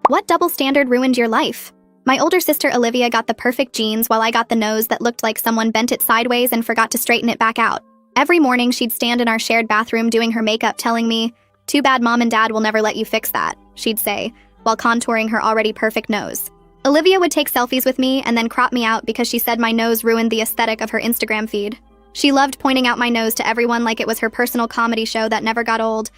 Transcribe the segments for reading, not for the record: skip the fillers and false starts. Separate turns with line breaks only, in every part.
What double standard ruined your life? My older sister Olivia got the perfect jeans while I got the nose that looked like someone bent it sideways and forgot to straighten it back out. Every morning she'd stand in our shared bathroom doing her makeup telling me, "Too bad mom and dad will never let you fix that," she'd say, while contouring her already perfect nose. Olivia would take selfies with me and then crop me out because she said my nose ruined the aesthetic of her Instagram feed. She loved pointing out my nose to everyone like it was her personal comedy show that never got old.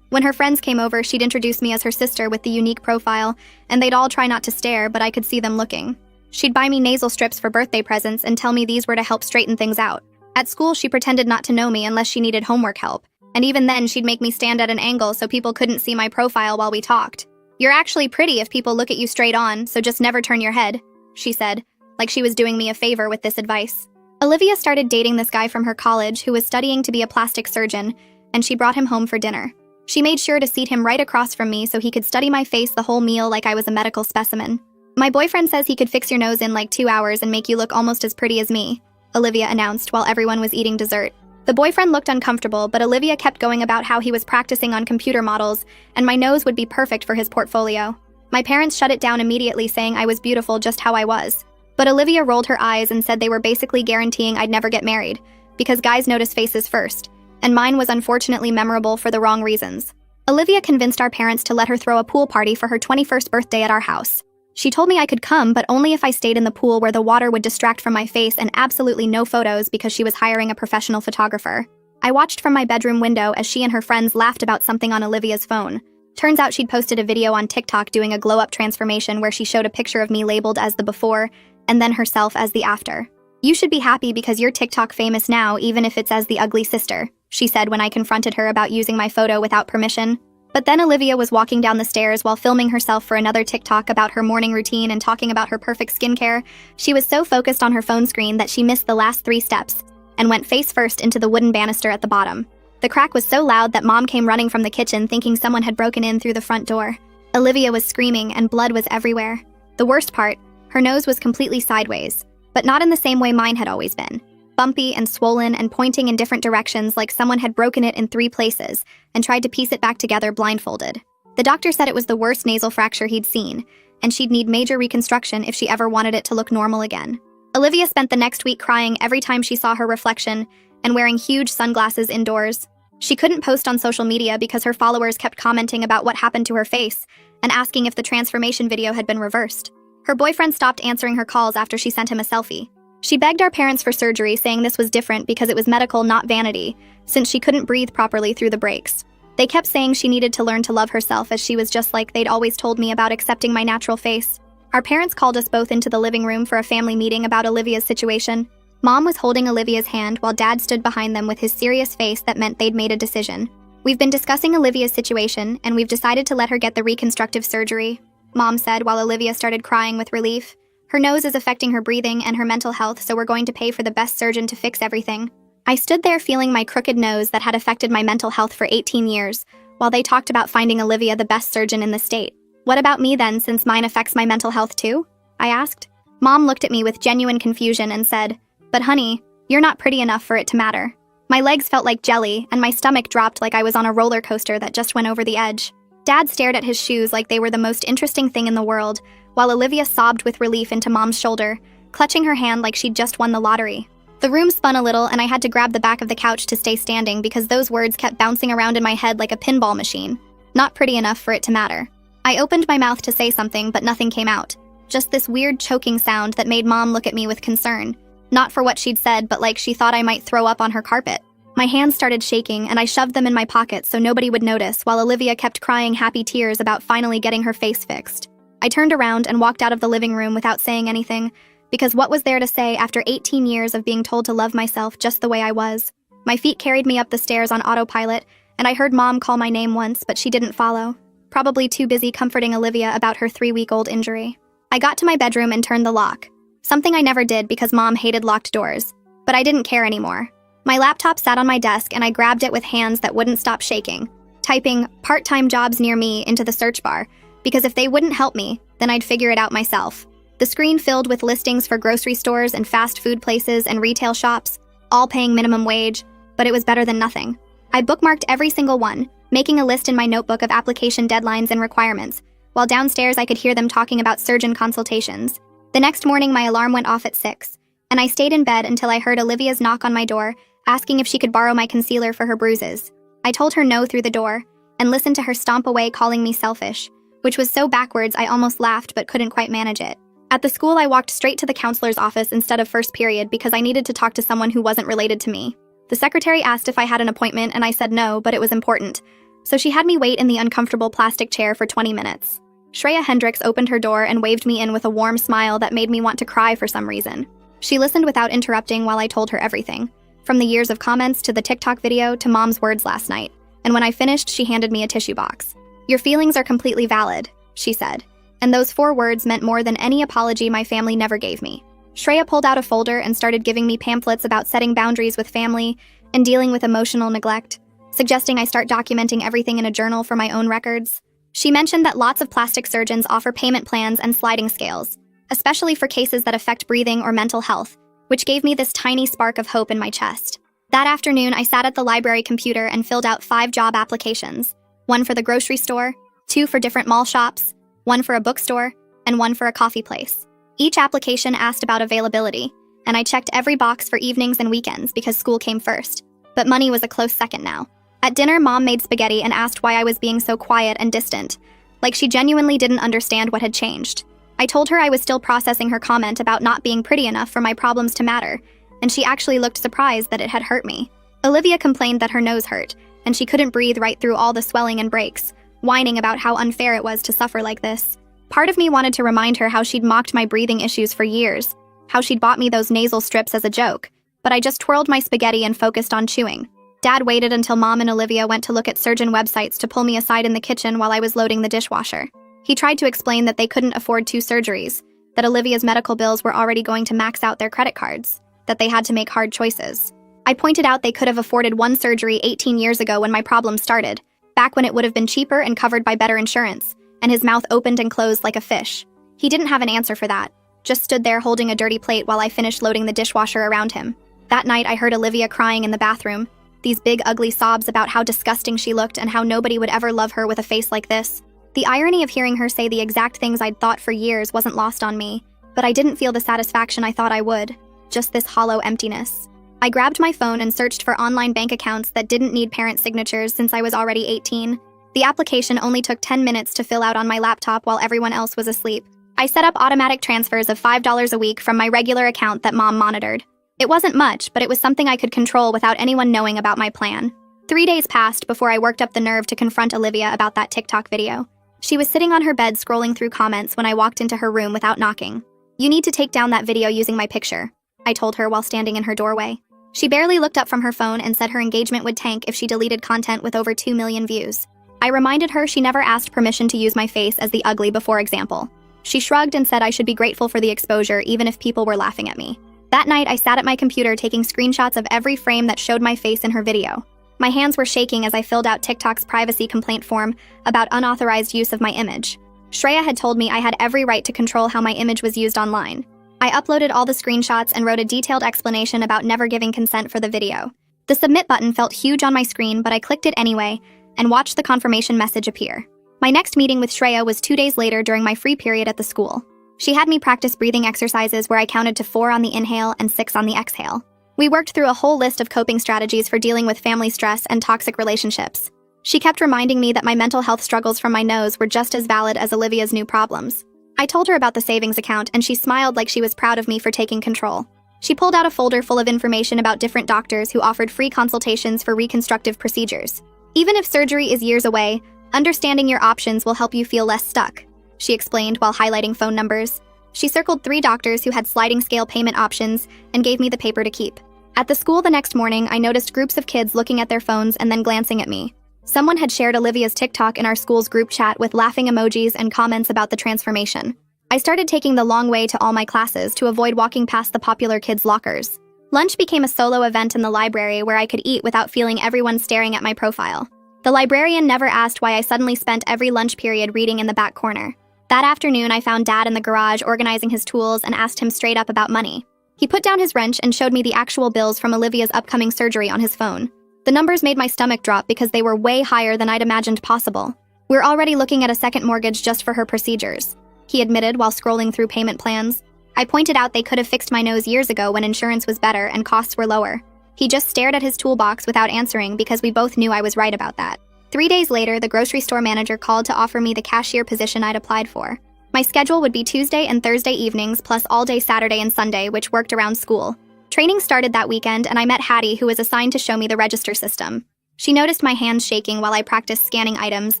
When her friends came over, she'd introduce me as her sister with the unique profile, and they'd all try not to stare, but I could see them looking. She'd buy me nasal strips for birthday presents and tell me these were to help straighten things out. At school, she pretended not to know me unless she needed homework help, and even then she'd make me stand at an angle so people couldn't see my profile while we talked. "You're actually pretty if people look at you straight on, so just never turn your head," she said, like she was doing me a favor with this advice. Olivia started dating this guy from her college who was studying to be a plastic surgeon, and she brought him home for dinner. She made sure to seat him right across from me so he could study my face the whole meal like I was a medical specimen. "My boyfriend says he could fix your nose in like 2 hours and make you look almost as pretty as me," Olivia announced while everyone was eating dessert. The boyfriend looked uncomfortable, but Olivia kept going about how he was practicing on computer models, and my nose would be perfect for his portfolio. My parents shut it down immediately, saying I was beautiful just how I was. But Olivia rolled her eyes and said they were basically guaranteeing I'd never get married, because guys notice faces first, and mine was unfortunately memorable for the wrong reasons. Olivia convinced our parents to let her throw a pool party for her 21st birthday at our house. She told me I could come, but only if I stayed in the pool where the water would distract from my face, and absolutely no photos because she was hiring a professional photographer. I watched from my bedroom window as she and her friends laughed about something on Olivia's phone. Turns out she'd posted a video on TikTok doing a glow-up transformation where she showed a picture of me labeled as the before, and then herself as the after. "You should be happy because you're TikTok famous now, even if it's as the ugly sister," she said when I confronted her about using my photo without permission. But then Olivia was walking down the stairs while filming herself for another TikTok about her morning routine and talking about her perfect skincare. She was so focused on her phone screen that she missed the last 3 steps and went face first into the wooden banister at the bottom. The crack was so loud that Mom came running from the kitchen thinking someone had broken in through the front door. Olivia was screaming and blood was everywhere. The worst part, her nose was completely sideways, but not in the same way mine had always been. Bumpy and swollen and pointing in different directions like someone had broken it in 3 places and tried to piece it back together blindfolded. The doctor said it was the worst nasal fracture he'd seen, and she'd need major reconstruction if she ever wanted it to look normal again. Olivia spent the next week crying every time she saw her reflection and wearing huge sunglasses indoors. She couldn't post on social media because her followers kept commenting about what happened to her face and asking if the transformation video had been reversed. Her boyfriend stopped answering her calls after she sent him a selfie. She begged our parents for surgery, saying this was different because it was medical, not vanity, since she couldn't breathe properly through the breaks. They kept saying she needed to learn to love herself as she was just like they'd always told me about accepting my natural face. Our parents called us both into the living room for a family meeting about Olivia's situation. Mom was holding Olivia's hand while Dad stood behind them with his serious face that meant they'd made a decision. "We've been discussing Olivia's situation, and we've decided to let her get the reconstructive surgery," Mom said while Olivia started crying with relief. "Her nose is affecting her breathing and her mental health, so we're going to pay for the best surgeon to fix everything." I stood there feeling my crooked nose that had affected my mental health for 18 years, while they talked about finding Olivia the best surgeon in the state. "What about me then, since mine affects my mental health too?" I asked. Mom looked at me with genuine confusion and said, "But honey, you're not pretty enough for it to matter." My legs felt like jelly, and my stomach dropped like I was on a roller coaster that just went over the edge. Dad stared at his shoes like they were the most interesting thing in the world, while Olivia sobbed with relief into Mom's shoulder, clutching her hand like she'd just won the lottery. The room spun a little, and I had to grab the back of the couch to stay standing because those words kept bouncing around in my head like a pinball machine. Not pretty enough for it to matter. I opened my mouth to say something, but nothing came out. Just this weird choking sound that made Mom look at me with concern. Not for what she'd said, but like she thought I might throw up on her carpet. My hands started shaking, and I shoved them in my pockets so nobody would notice, while Olivia kept crying happy tears about finally getting her face fixed. I turned around and walked out of the living room without saying anything, because what was there to say after 18 years of being told to love myself just the way I was? My feet carried me up the stairs on autopilot, and I heard Mom call my name once, but she didn't follow, probably too busy comforting Olivia about her 3-week-old injury. I got to my bedroom and turned the lock, something I never did because Mom hated locked doors, but I didn't care anymore. My laptop sat on my desk, and I grabbed it with hands that wouldn't stop shaking, typing "part-time jobs near me" into the search bar, because if they wouldn't help me, then I'd figure it out myself. The screen filled with listings for grocery stores and fast food places and retail shops, all paying minimum wage, but it was better than nothing. I bookmarked every single one, making a list in my notebook of application deadlines and requirements, while downstairs I could hear them talking about surgeon consultations. The next morning, my alarm went off at 6, and I stayed in bed until I heard Olivia's knock on my door, asking if she could borrow my concealer for her bruises. I told her no through the door, and listened to her stomp away, calling me selfish, which was so backwards I almost laughed but couldn't quite manage it. At the school, I walked straight to the counselor's office instead of first period because I needed to talk to someone who wasn't related to me. The secretary asked if I had an appointment, and I said no, but it was important. So she had me wait in the uncomfortable plastic chair for 20 minutes. Shreya Hendricks opened her door and waved me in with a warm smile that made me want to cry for some reason. She listened without interrupting while I told her everything, from the years of comments to the TikTok video to Mom's words last night. And when I finished, she handed me a tissue box. "Your feelings are completely valid," she said. And those 4 words meant more than any apology my family never gave me. Shreya pulled out a folder and started giving me pamphlets about setting boundaries with family and dealing with emotional neglect, suggesting I start documenting everything in a journal for my own records. She mentioned that lots of plastic surgeons offer payment plans and sliding scales, especially for cases that affect breathing or mental health, which gave me this tiny spark of hope in my chest. That afternoon, I sat at the library computer and filled out 5 job applications, 1 for the grocery store, 2 for different mall shops, 1 for a bookstore, and 1 for a coffee place. Each application asked about availability, and I checked every box for evenings and weekends because school came first. But money was a close second now. At dinner, Mom made spaghetti and asked why I was being so quiet and distant, like she genuinely didn't understand what had changed. I told her I was still processing her comment about not being pretty enough for my problems to matter, and she actually looked surprised that it had hurt me. Olivia complained that her nose hurt, and she couldn't breathe right through all the swelling and breaks, whining about how unfair it was to suffer like this. Part of me wanted to remind her how she'd mocked my breathing issues for years, how she'd bought me those nasal strips as a joke, but I just twirled my spaghetti and focused on chewing. Dad waited until Mom and Olivia went to look at surgeon websites to pull me aside in the kitchen while I was loading the dishwasher. He tried to explain that they couldn't afford 2 surgeries, that Olivia's medical bills were already going to max out their credit cards, that they had to make hard choices. I pointed out they could have afforded 1 surgery 18 years ago when my problems started, back when it would have been cheaper and covered by better insurance, and his mouth opened and closed like a fish. He didn't have an answer for that, just stood there holding a dirty plate while I finished loading the dishwasher around him. That night, I heard Olivia crying in the bathroom, these big ugly sobs about how disgusting she looked and how nobody would ever love her with a face like this. The irony of hearing her say the exact things I'd thought for years wasn't lost on me, but I didn't feel the satisfaction I thought I would, just this hollow emptiness. I grabbed my phone and searched for online bank accounts that didn't need parent signatures since I was already 18. The application only took 10 minutes to fill out on my laptop while everyone else was asleep. I set up automatic transfers of $5 a week from my regular account that Mom monitored. It wasn't much, but it was something I could control without anyone knowing about my plan. 3 days passed before I worked up the nerve to confront Olivia about that TikTok video. She was sitting on her bed scrolling through comments when I walked into her room without knocking. "You need to take down that video using my picture," I told her while standing in her doorway. She barely looked up from her phone and said her engagement would tank if she deleted content with over 2 million views. I reminded her she never asked permission to use my face as the ugly before example. She shrugged and said I should be grateful for the exposure even if people were laughing at me. That night, I sat at my computer taking screenshots of every frame that showed my face in her video. My hands were shaking as I filled out TikTok's privacy complaint form about unauthorized use of my image. Shreya had told me I had every right to control how my image was used online. I uploaded all the screenshots and wrote a detailed explanation about never giving consent for the video. The submit button felt huge on my screen, but I clicked it anyway and watched the confirmation message appear. My next meeting with Shreya was 2 days later during my free period at the school. She had me practice breathing exercises where I counted to 4 on the inhale and 6 on the exhale. We worked through a whole list of coping strategies for dealing with family stress and toxic relationships. She kept reminding me that my mental health struggles from my nose were just as valid as Olivia's new problems. I told her about the savings account, and she smiled like she was proud of me for taking control. She pulled out a folder full of information about different doctors who offered free consultations for reconstructive procedures. Even if surgery is years away, understanding your options will help you feel less stuck, she explained while highlighting phone numbers. She circled 3 doctors who had sliding scale payment options and gave me the paper to keep. At the school the next morning, I noticed groups of kids looking at their phones and then glancing at me. Someone had shared Olivia's TikTok in our school's group chat with laughing emojis and comments about the transformation. I started taking the long way to all my classes to avoid walking past the popular kids' lockers. Lunch became a solo event in the library where I could eat without feeling everyone staring at my profile. The librarian never asked why I suddenly spent every lunch period reading in the back corner. That afternoon, I found Dad in the garage organizing his tools and asked him straight up about money. He put down his wrench and showed me the actual bills from Olivia's upcoming surgery on his phone. The numbers made my stomach drop because they were way higher than I'd imagined possible. We're already looking at a second mortgage just for her procedures," he admitted while scrolling through payment plans. I pointed out they could have fixed my nose years ago when insurance was better and costs were lower. He just stared at his toolbox without answering because we both knew I was right about that. 3 days later, the grocery store manager called to offer me the cashier position I'd applied for. My schedule would be Tuesday and Thursday evenings plus all day Saturday and Sunday, which worked around school. Training started that weekend, and I met Hattie, who was assigned to show me the register system. She noticed my hands shaking while I practiced scanning items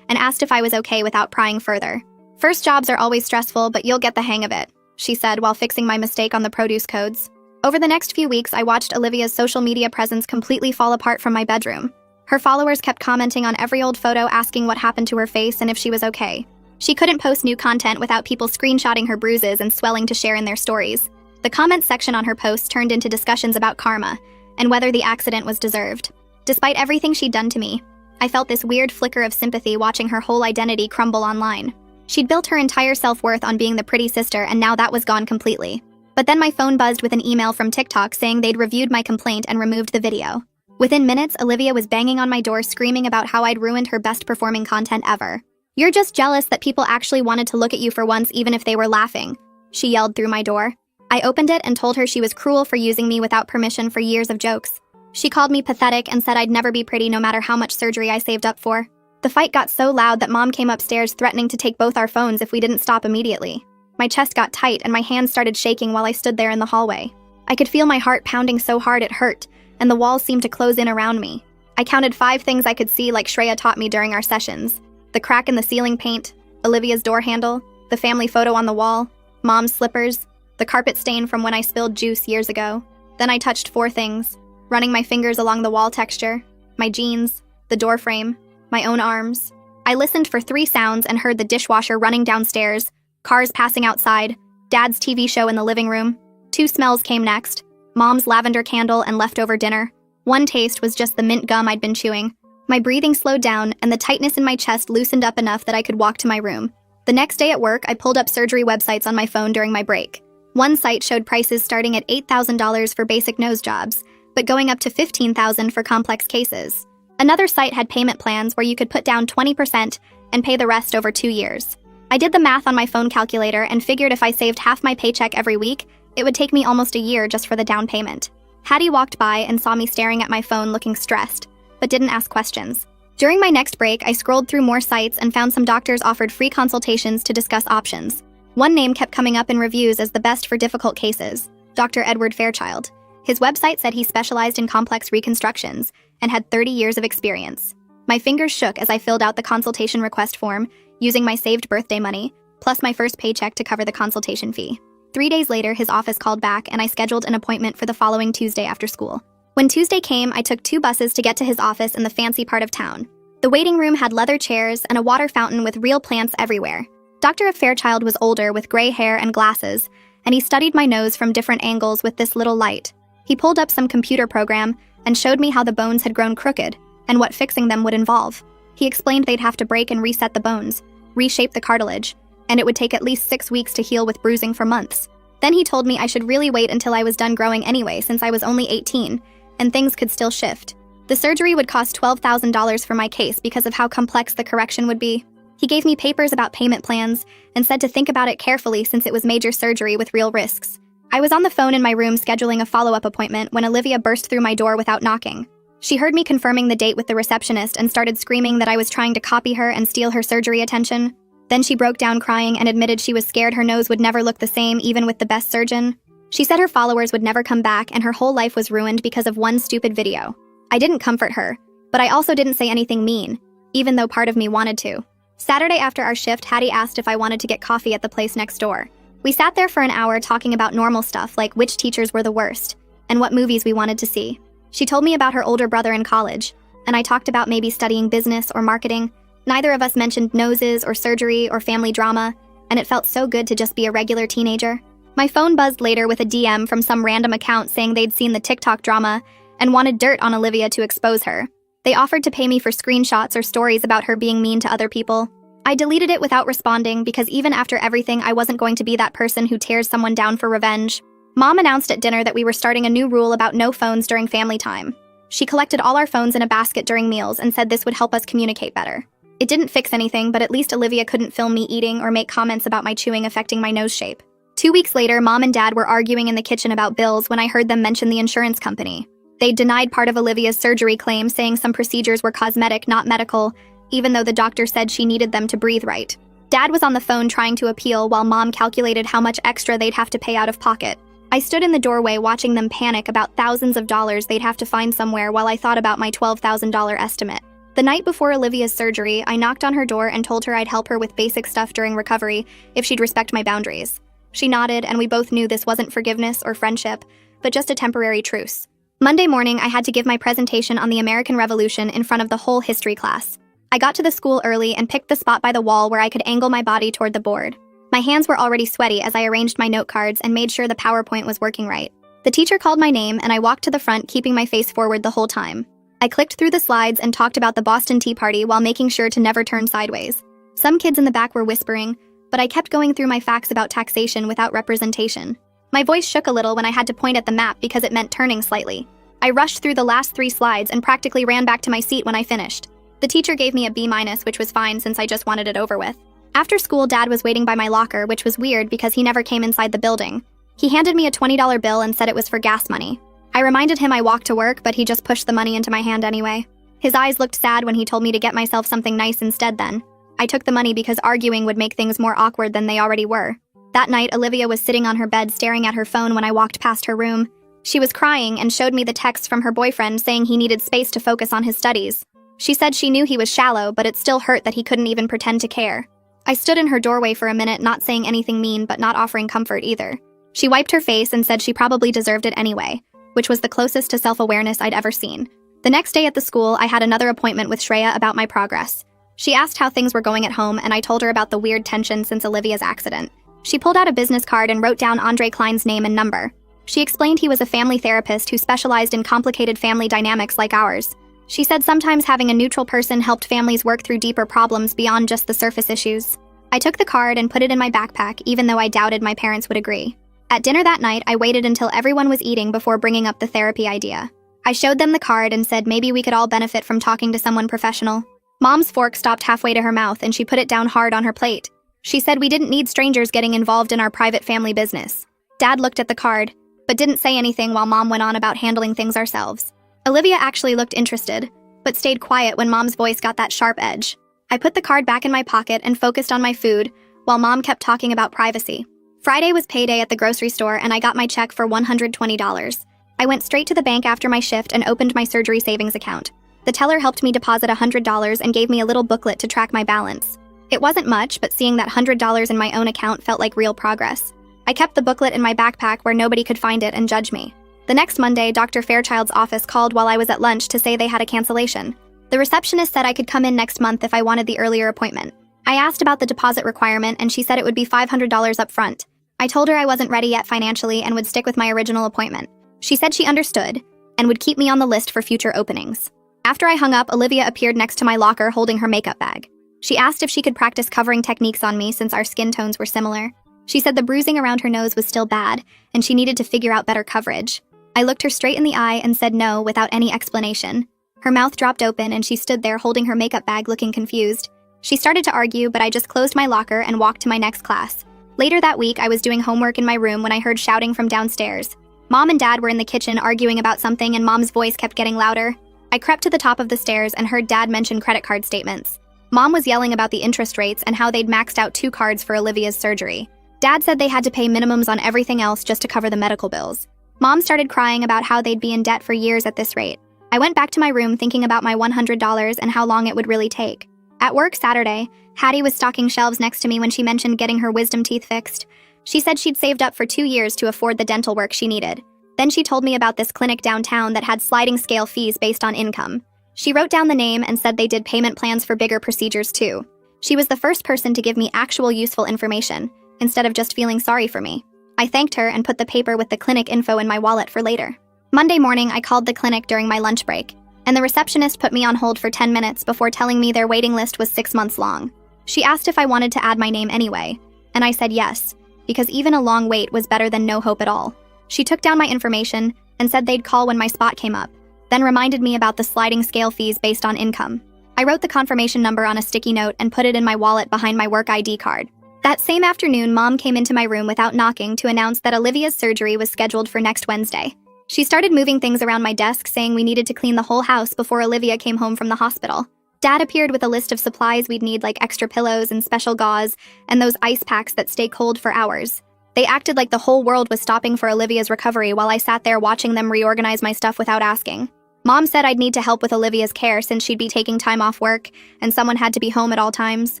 and asked if I was okay without prying further. "First jobs are always stressful, but you'll get the hang of it," she said while fixing my mistake on the produce codes. Over the next few weeks, I watched Olivia's social media presence completely fall apart from my bedroom. Her followers kept commenting on every old photo, asking what happened to her face and if she was okay. She couldn't post new content without people screenshotting her bruises and swelling to share in their stories. The comments section on her posts turned into discussions about karma and whether the accident was deserved. Despite everything she'd done to me, I felt this weird flicker of sympathy watching her whole identity crumble online. She'd built her entire self-worth on being the pretty sister, and now that was gone completely. But then my phone buzzed with an email from TikTok saying they'd reviewed my complaint and removed the video. Within minutes, Olivia was banging on my door screaming about how I'd ruined her best-performing content ever. "You're just jealous that people actually wanted to look at you for once even if they were laughing," she yelled through my door. I opened it and told her she was cruel for using me without permission for years of jokes. She called me pathetic and said I'd never be pretty no matter how much surgery I saved up for. The fight got so loud that Mom came upstairs threatening to take both our phones if we didn't stop immediately. My chest got tight and my hands started shaking while I stood there in the hallway. I could feel my heart pounding so hard it hurt, and the walls seemed to close in around me. I counted 5 things I could see like Shreya taught me during our sessions. The crack in the ceiling paint, Olivia's door handle, the family photo on the wall, Mom's slippers, the carpet stain from when I spilled juice years ago. Then I touched 4 things, running my fingers along the wall texture, my jeans, the door frame, my own arms. I listened for 3 sounds and heard the dishwasher running downstairs, cars passing outside, Dad's TV show in the living room. 2 smells came next, Mom's lavender candle and leftover dinner. 1 taste was just the mint gum I'd been chewing. My breathing slowed down and the tightness in my chest loosened up enough that I could walk to my room. The next day at work, I pulled up surgery websites on my phone during my break. One site showed prices starting at $8,000 for basic nose jobs, but going up to $15,000 for complex cases. Another site had payment plans where you could put down 20% and pay the rest over 2 years. I did the math on my phone calculator and figured if I saved half my paycheck every week, it would take me almost a year just for the down payment. Hattie walked by and saw me staring at my phone looking stressed, but didn't ask questions. During my next break, I scrolled through more sites and found some doctors offered free consultations to discuss options. One name kept coming up in reviews as the best for difficult cases, Dr. Edward Fairchild. His website said he specialized in complex reconstructions and had 30 years of experience. My fingers shook as I filled out the consultation request form, using my saved birthday money, plus my first paycheck to cover the consultation fee. 3 days later, his office called back and I scheduled an appointment for the following Tuesday after school. When Tuesday came, I took 2 buses to get to his office in the fancy part of town. The waiting room had leather chairs and a water fountain with real plants everywhere. Dr. Fairchild was older with gray hair and glasses, and he studied my nose from different angles with this little light. He pulled up some computer program and showed me how the bones had grown crooked and what fixing them would involve. He explained they'd have to break and reset the bones, reshape the cartilage, and it would take at least 6 weeks to heal with bruising for months. Then he told me I should really wait until I was done growing anyway since I was only 18, and things could still shift. The surgery would cost $12,000 for my case because of how complex the correction would be. He gave me papers about payment plans and said to think about it carefully since it was major surgery with real risks. I was on the phone in my room scheduling a follow-up appointment when Olivia burst through my door without knocking. She heard me confirming the date with the receptionist and started screaming that I was trying to copy her and steal her surgery attention. Then she broke down crying and admitted she was scared her nose would never look the same even with the best surgeon. She said her followers would never come back and her whole life was ruined because of one stupid video. I didn't comfort her, but I also didn't say anything mean, even though part of me wanted to. Saturday after our shift, Hattie asked if I wanted to get coffee at the place next door. We sat there for an hour talking about normal stuff like which teachers were the worst and what movies we wanted to see. She told me about her older brother in college, and I talked about maybe studying business or marketing. Neither of us mentioned noses or surgery or family drama, and it felt so good to just be a regular teenager. My phone buzzed later with a DM from some random account saying they'd seen the TikTok drama and wanted dirt on Olivia to expose her. They offered to pay me for screenshots or stories about her being mean to other people. I deleted it without responding because even after everything, I wasn't going to be that person who tears someone down for revenge. Mom announced at dinner that we were starting a new rule about no phones during family time. She collected all our phones in a basket during meals and said this would help us communicate better. It didn't fix anything, but at least Olivia couldn't film me eating or make comments about my chewing affecting my nose shape. 2 weeks later, Mom and Dad were arguing in the kitchen about bills when I heard them mention the insurance company. They denied part of Olivia's surgery claim, saying some procedures were cosmetic, not medical, even though the doctor said she needed them to breathe right. Dad was on the phone trying to appeal while Mom calculated how much extra they'd have to pay out of pocket. I stood in the doorway watching them panic about thousands of dollars they'd have to find somewhere while I thought about my $12,000 estimate. The night before Olivia's surgery, I knocked on her door and told her I'd help her with basic stuff during recovery if she'd respect my boundaries. She nodded, and we both knew this wasn't forgiveness or friendship, but just a temporary truce. Monday morning, I had to give my presentation on the American Revolution in front of the whole history class. I got to the school early and picked the spot by the wall where I could angle my body toward the board. My hands were already sweaty as I arranged my note cards and made sure the PowerPoint was working right. The teacher called my name, and I walked to the front, keeping my face forward the whole time. I clicked through the slides and talked about the Boston Tea Party while making sure to never turn sideways. Some kids in the back were whispering, but I kept going through my facts about taxation without representation. My voice shook a little when I had to point at the map because it meant turning slightly. I rushed through the last 3 slides and practically ran back to my seat when I finished. The teacher gave me a B-, which was fine since I just wanted it over with. After school, Dad was waiting by my locker, which was weird because he never came inside the building. He handed me a $20 bill and said it was for gas money. I reminded him I walked to work, but he just pushed the money into my hand anyway. His eyes looked sad when he told me to get myself something nice instead then. I took the money because arguing would make things more awkward than they already were. That night, Olivia was sitting on her bed staring at her phone when I walked past her room. She was crying and showed me the text from her boyfriend saying he needed space to focus on his studies. She said she knew he was shallow, but it still hurt that he couldn't even pretend to care. I stood in her doorway for a minute, not saying anything mean but not offering comfort either. She wiped her face and said she probably deserved it anyway, which was the closest to self-awareness I'd ever seen. The next day at the school, I had another appointment with Shreya about my progress. She asked how things were going at home, and I told her about the weird tension since Olivia's accident. She pulled out a business card and wrote down Andre Klein's name and number. She explained he was a family therapist who specialized in complicated family dynamics like ours. She said sometimes having a neutral person helped families work through deeper problems beyond just the surface issues. I took the card and put it in my backpack, even though I doubted my parents would agree. At dinner that night, I waited until everyone was eating before bringing up the therapy idea. I showed them the card and said maybe we could all benefit from talking to someone professional. Mom's fork stopped halfway to her mouth and she put it down hard on her plate. She said we didn't need strangers getting involved in our private family business. Dad looked at the card, but didn't say anything while Mom went on about handling things ourselves. Olivia actually looked interested, but stayed quiet when Mom's voice got that sharp edge. I put the card back in my pocket and focused on my food, while Mom kept talking about privacy. Friday was payday at the grocery store and I got my check for $120. I went straight to the bank after my shift and opened my surgery savings account. The teller helped me deposit $100 and gave me a little booklet to track my balance. It wasn't much, but seeing that $100 in my own account felt like real progress. I kept the booklet in my backpack where nobody could find it and judge me. The next Monday, Dr. Fairchild's office called while I was at lunch to say they had a cancellation. The receptionist said I could come in next month if I wanted the earlier appointment. I asked about the deposit requirement and she said it would be $500 up front. I told her I wasn't ready yet financially and would stick with my original appointment. She said she understood and would keep me on the list for future openings. After I hung up, Olivia appeared next to my locker holding her makeup bag. She asked if she could practice covering techniques on me since our skin tones were similar. She said the bruising around her nose was still bad, and she needed to figure out better coverage. I looked her straight in the eye and said no without any explanation. Her mouth dropped open and she stood there holding her makeup bag looking confused. She started to argue, but I just closed my locker and walked to my next class. Later that week, I was doing homework in my room when I heard shouting from downstairs. Mom and Dad were in the kitchen arguing about something and Mom's voice kept getting louder. I crept to the top of the stairs and heard Dad mention credit card statements. Mom was yelling about the interest rates and how they'd maxed out 2 cards for Olivia's surgery. Dad said they had to pay minimums on everything else just to cover the medical bills. Mom started crying about how they'd be in debt for years at this rate. I went back to my room thinking about my $100 and how long it would really take. At work Saturday, Hattie was stocking shelves next to me when she mentioned getting her wisdom teeth fixed. She said she'd saved up for 2 years to afford the dental work she needed. Then she told me about this clinic downtown that had sliding scale fees based on income. She wrote down the name and said they did payment plans for bigger procedures too. She was the first person to give me actual useful information, instead of just feeling sorry for me. I thanked her and put the paper with the clinic info in my wallet for later. Monday morning, I called the clinic during my lunch break, and the receptionist put me on hold for 10 minutes before telling me their waiting list was 6 months long. She asked if I wanted to add my name anyway, and I said yes, because even a long wait was better than no hope at all. She took down my information and said they'd call when my spot came up, then reminded me about the sliding scale fees based on income. I wrote the confirmation number on a sticky note and put it in my wallet behind my work ID card. That same afternoon, Mom came into my room without knocking to announce that Olivia's surgery was scheduled for next Wednesday. She started moving things around my desk, saying we needed to clean the whole house before Olivia came home from the hospital. Dad appeared with a list of supplies we'd need, like extra pillows and special gauze and those ice packs that stay cold for hours. They acted like the whole world was stopping for Olivia's recovery while I sat there watching them reorganize my stuff without asking. Mom said I'd need to help with Olivia's care since she'd be taking time off work and someone had to be home at all times.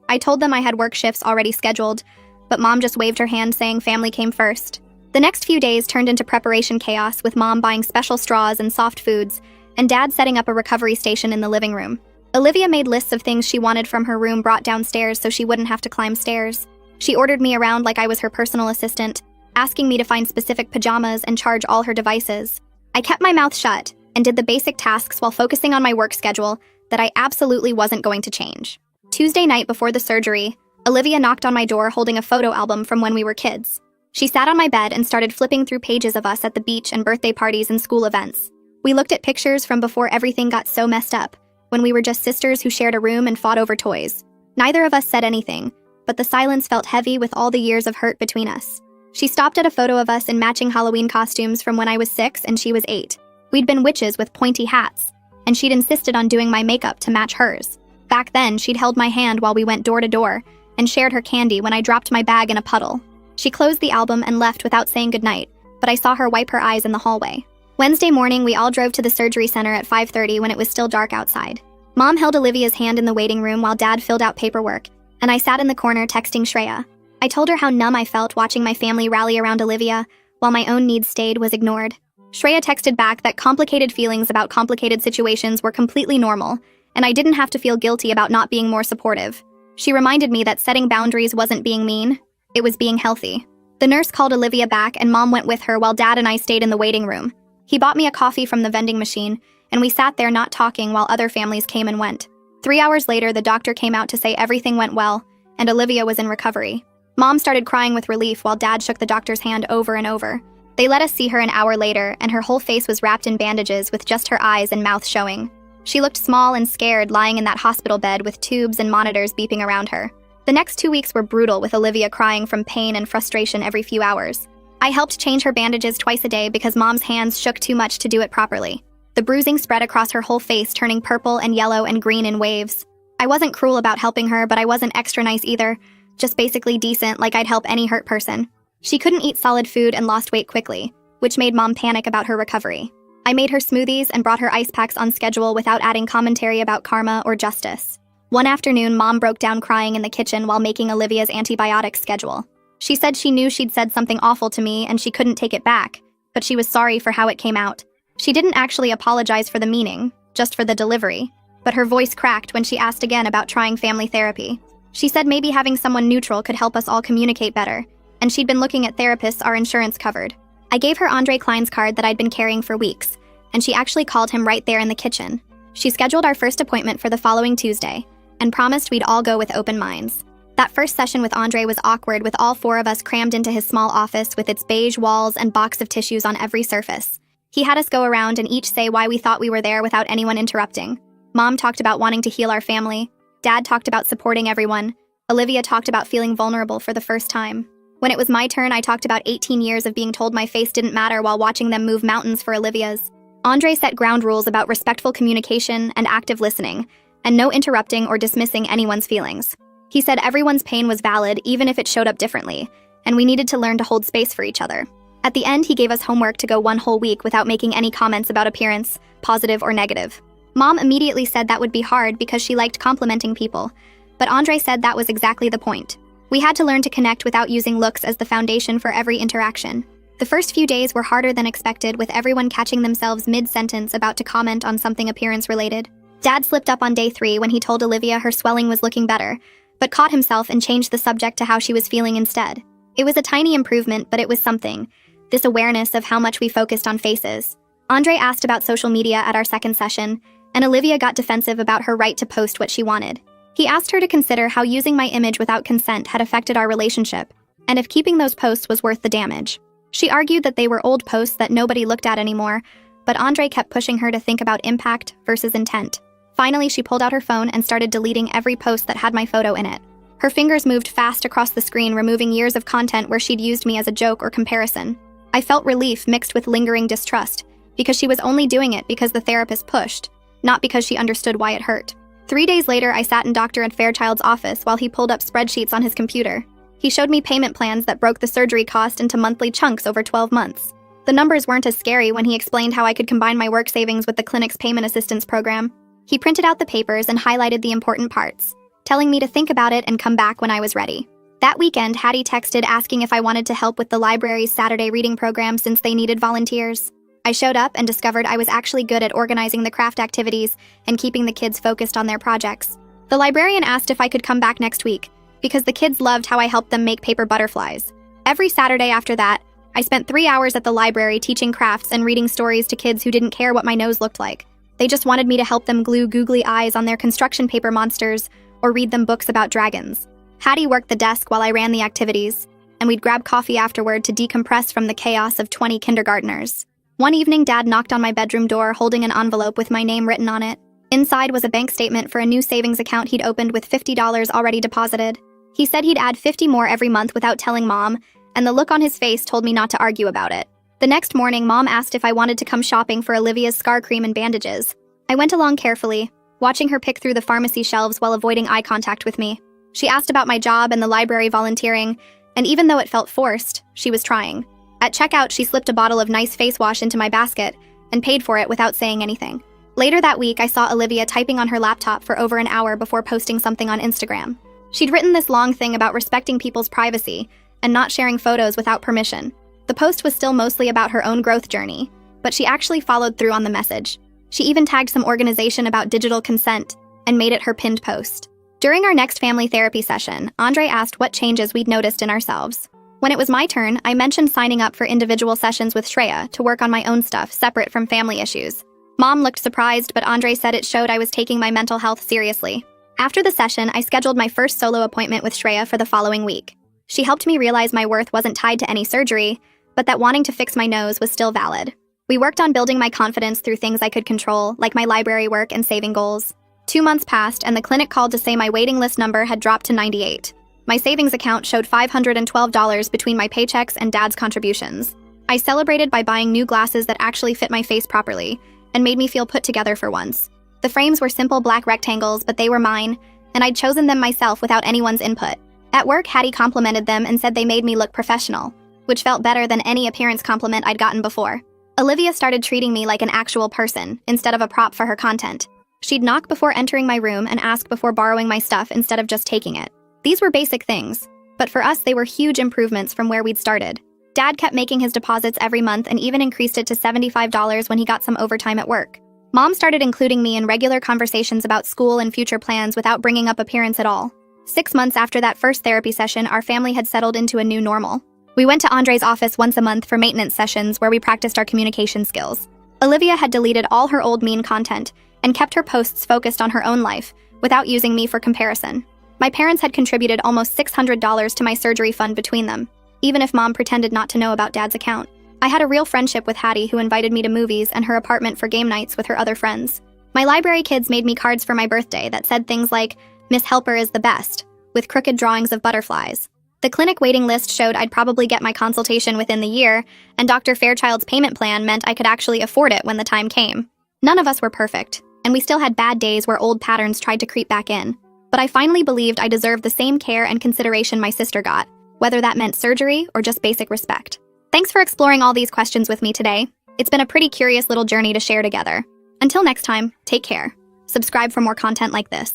I told them I had work shifts already scheduled, but Mom just waved her hand saying family came first. The next few days turned into preparation chaos, with Mom buying special straws and soft foods, and Dad setting up a recovery station in the living room. Olivia made lists of things she wanted from her room brought downstairs so she wouldn't have to climb stairs. She ordered me around like I was her personal assistant, asking me to find specific pajamas and charge all her devices. I kept my mouth shut and did the basic tasks while focusing on my work schedule that I absolutely wasn't going to change. Tuesday night before the surgery, Olivia knocked on my door holding a photo album from when we were kids. She sat on my bed and started flipping through pages of us at the beach and birthday parties and school events. We looked at pictures from before everything got so messed up, when we were just sisters who shared a room and fought over toys. Neither of us said anything, but the silence felt heavy with all the years of hurt between us. She stopped at a photo of us in matching Halloween costumes from when I was 6 and she was 8. We'd been witches with pointy hats, and she'd insisted on doing my makeup to match hers. Back then, she'd held my hand while we went door to door and shared her candy when I dropped my bag in a puddle. She closed the album and left without saying goodnight, but I saw her wipe her eyes in the hallway. Wednesday morning, we all drove to the surgery center at 5:30 when it was still dark outside. Mom held Olivia's hand in the waiting room while Dad filled out paperwork, and I sat in the corner texting Shreya. I told her how numb I felt watching my family rally around Olivia, while my own needs stayed was ignored. Shreya texted back that complicated feelings about complicated situations were completely normal, and I didn't have to feel guilty about not being more supportive. She reminded me that setting boundaries wasn't being mean, it was being healthy. The nurse called Olivia back and Mom went with her while Dad and I stayed in the waiting room. He bought me a coffee from the vending machine, and we sat there not talking while other families came and went. 3 hours later, the doctor came out to say everything went well, and Olivia was in recovery. Mom started crying with relief while Dad shook the doctor's hand over and over. They let us see her an hour later, and her whole face was wrapped in bandages with just her eyes and mouth showing. She looked small and scared lying in that hospital bed with tubes and monitors beeping around her. The next 2 weeks were brutal, with Olivia crying from pain and frustration every few hours. I helped change her bandages twice a day because Mom's hands shook too much to do it properly. The bruising spread across her whole face, turning purple and yellow and green in waves. I wasn't cruel about helping her, but I wasn't extra nice either, just basically decent, like I'd help any hurt person. She couldn't eat solid food and lost weight quickly, which made Mom panic about her recovery. I made her smoothies and brought her ice packs on schedule without adding commentary about karma or justice. One afternoon, Mom broke down crying in the kitchen while making Olivia's antibiotic schedule. She said she knew she'd said something awful to me and she couldn't take it back, but she was sorry for how it came out. She didn't actually apologize for the meaning, just for the delivery, but her voice cracked when she asked again about trying family therapy. She said maybe having someone neutral could help us all communicate better, and she'd been looking at therapists our insurance covered. I gave her Andre Klein's card that I'd been carrying for weeks, and she actually called him right there in the kitchen. She scheduled our first appointment for the following Tuesday, and promised we'd all go with open minds. That first session with Andre was awkward, with all 4 of us crammed into his small office with its beige walls and box of tissues on every surface. He had us go around and each say why we thought we were there without anyone interrupting. Mom talked about wanting to heal our family. Dad talked about supporting everyone. Olivia talked about feeling vulnerable for the first time. When it was my turn, I talked about 18 years of being told my face didn't matter while watching them move mountains for Olivia's. Andre set ground rules about respectful communication and active listening, and no interrupting or dismissing anyone's feelings. He said everyone's pain was valid even if it showed up differently, and we needed to learn to hold space for each other. At the end, he gave us homework to go 1 whole week without making any comments about appearance, positive or negative. Mom immediately said that would be hard because she liked complimenting people, but Andre said that was exactly the point. We had to learn to connect without using looks as the foundation for every interaction. The first few days were harder than expected, with everyone catching themselves mid-sentence about to comment on something appearance-related. Dad slipped up on day 3 when he told Olivia her swelling was looking better, but caught himself and changed the subject to how she was feeling instead. It was a tiny improvement, but it was something. This awareness of how much we focused on faces. Andre asked about social media at our second session, and Olivia got defensive about her right to post what she wanted. He asked her to consider how using my image without consent had affected our relationship, and if keeping those posts was worth the damage. She argued that they were old posts that nobody looked at anymore, but Andre kept pushing her to think about impact versus intent. Finally, she pulled out her phone and started deleting every post that had my photo in it. Her fingers moved fast across the screen, removing years of content where she'd used me as a joke or comparison. I felt relief mixed with lingering distrust, because she was only doing it because the therapist pushed, not because she understood why it hurt. 3 days later, I sat in Dr. Fairchild's office while he pulled up spreadsheets on his computer. He showed me payment plans that broke the surgery cost into monthly chunks over 12 months. The numbers weren't as scary when he explained how I could combine my work savings with the clinic's payment assistance program. He printed out the papers and highlighted the important parts, telling me to think about it and come back when I was ready. That weekend, Hattie texted asking if I wanted to help with the library's Saturday reading program since they needed volunteers. I showed up and discovered I was actually good at organizing the craft activities and keeping the kids focused on their projects. The librarian asked if I could come back next week, because the kids loved how I helped them make paper butterflies. Every Saturday after that, I spent 3 hours at the library teaching crafts and reading stories to kids who didn't care what my nose looked like. They just wanted me to help them glue googly eyes on their construction paper monsters or read them books about dragons. Hattie worked the desk while I ran the activities, and we'd grab coffee afterward to decompress from the chaos of 20 kindergartners. One evening, Dad knocked on my bedroom door holding an envelope with my name written on it. Inside was a bank statement for a new savings account he'd opened with $50 already deposited. He said he'd add 50 more every month without telling Mom, and the look on his face told me not to argue about it. The next morning, Mom asked if I wanted to come shopping for Olivia's scar cream and bandages. I went along carefully, watching her pick through the pharmacy shelves while avoiding eye contact with me. She asked about my job and the library volunteering, and even though it felt forced, she was trying. At checkout, she slipped a bottle of nice face wash into my basket and paid for it without saying anything. Later that week, I saw Olivia typing on her laptop for over an hour before posting something on Instagram. She'd written this long thing about respecting people's privacy and not sharing photos without permission. The post was still mostly about her own growth journey, but she actually followed through on the message. She even tagged some organization about digital consent and made it her pinned post. During our next family therapy session, Andre asked what changes we'd noticed in ourselves. When it was my turn, I mentioned signing up for individual sessions with Shreya to work on my own stuff separate from family issues. Mom looked surprised, but Andre said it showed I was taking my mental health seriously. After the session, I scheduled my first solo appointment with Shreya for the following week. She helped me realize my worth wasn't tied to any surgery, but that wanting to fix my nose was still valid. We worked on building my confidence through things I could control, like my library work and saving goals. 2 months passed, and the clinic called to say my waiting list number had dropped to 98. My savings account showed $512 between my paychecks and Dad's contributions. I celebrated by buying new glasses that actually fit my face properly and made me feel put together for once. The frames were simple black rectangles, but they were mine, and I'd chosen them myself without anyone's input. At work, Hattie complimented them and said they made me look professional, which felt better than any appearance compliment I'd gotten before. Olivia started treating me like an actual person instead of a prop for her content. She'd knock before entering my room and ask before borrowing my stuff instead of just taking it. These were basic things, but for us they were huge improvements from where we'd started. Dad kept making his deposits every month and even increased it to $75 when he got some overtime at work. Mom started including me in regular conversations about school and future plans without bringing up appearance at all. 6 months after that first therapy session, our family had settled into a new normal. We went to Andre's office once a month for maintenance sessions where we practiced our communication skills. Olivia had deleted all her old mean content and kept her posts focused on her own life without using me for comparison. My parents had contributed almost $600 to my surgery fund between them, even if Mom pretended not to know about Dad's account. I had a real friendship with Hattie, who invited me to movies and her apartment for game nights with her other friends. My library kids made me cards for my birthday that said things like, "Miss Helper is the best," with crooked drawings of butterflies. The clinic waiting list showed I'd probably get my consultation within the year, and Dr. Fairchild's payment plan meant I could actually afford it when the time came. None of us were perfect, and we still had bad days where old patterns tried to creep back in. But I finally believed I deserved the same care and consideration my sister got, whether that meant surgery or just basic respect. Thanks for exploring all these questions with me today. It's been a pretty curious little journey to share together. Until next time, take care. Subscribe for more content like this.